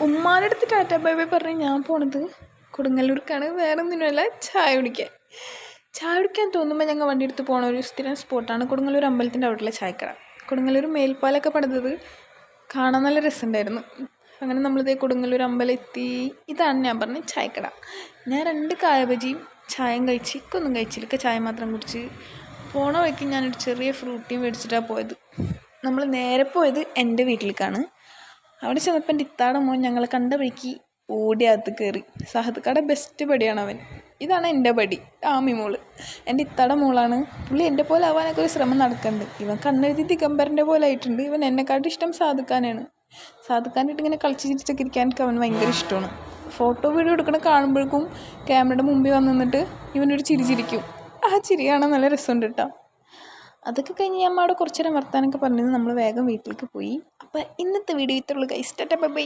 ഉമ്മാൻ്റെ അടുത്ത് tata bye bye പറഞ്ഞ് ഞാൻ പോണത് കൊടുങ്ങല്ലൂർക്കാണ്. വേറെ ഒന്നിനുമല്ല, ചായ കുടിക്കാൻ തോന്നുമ്പോൾ ഞങ്ങൾ വണ്ടി എടുത്ത് പോണ ഒരു സ്ഥിരം സ്പോട്ടാണ് കൊടുങ്ങല്ലൂർ അമ്പലത്തിൻ്റെ അവിടെയുള്ള ചായക്കട. കൊടുങ്ങല്ലൂർ മേൽപ്പാലൊക്കെ പണിതത് കാണാൻ നല്ല രസമുണ്ടായിരുന്നു. അങ്ങനെ നമ്മളിതേ കൊടുങ്ങല്ലൂർ അമ്പലം എത്തി. ഇതാണ് ഞാൻ പറഞ്ഞ ചായക്കട. ഞാൻ 2 കായ ബജിയും ചായയും കഴിച്ച്, ഇക്കൊന്നും കഴിച്ചില്ല, ചായ മാത്രം കുടിച്ച്. പോണ വഴിക്ക് ഞാനൊരു ചെറിയ ഫ്രൂട്ടിയും മേടിച്ചിട്ടാണ് പോയത്. നമ്മൾ നേരെ പോയത് എൻ്റെ വീട്ടിലേക്കാണ്. അവിടെ ചെന്നപ്പോൾ എൻ്റെ ഇത്താടെ മോൻ ഞങ്ങളെ കണ്ട വഴിക്ക് ഓടി അകത്ത് കയറി. സഹദ്ക്കാടെ ബെസ്റ്റ് പടിയാണ് അവൻ. ഇതാണ് എൻ്റെ പടി, ആമി മോള്. എൻ്റെ ഇത്താടെ മോളാണ്. പുള്ളി എൻ്റെ പോലെ ആവാനൊക്കെ ഒരു ശ്രമം നടക്കുന്നുണ്ട്. ഇവൻ കണ്ണെഴുതി ദിഗംബരൻ്റെ പോലെ ആയിട്ടുണ്ട്. ഇവൻ എന്നെക്കാട്ടും ഇഷ്ടം സാധുക്കാനാണ്. സാധുക്കാനായിട്ട് ഇങ്ങനെ കളിച്ച് ചിരിച്ചൊക്കെ ഇരിക്കാനൊക്കെ അവന് ഭയങ്കര ഇഷ്ടമാണ്. ഫോട്ടോ വീഡിയോ എടുക്കണ കാണുമ്പോഴേക്കും ക്യാമറയുടെ മുമ്പിൽ വന്ന് നിന്നിട്ട് ഇവനൊരു ചിരി ചിരിക്കും. ആ ചിരി കാണാൻ നല്ല രസമുണ്ട് കേട്ടോ. അതൊക്കെ കഴിഞ്ഞ് ഞാൻ അവിടെ കുറച്ച് നേരം വർത്താനൊക്കെ പറഞ്ഞത് നമ്മൾ വേഗം വീട്ടിലേക്ക് പോയി. അപ്പോൾ ഇന്നത്തെ വീഡിയോ ഇത്രയുള്ളൂ ഗൈസ്. Tata bye bye.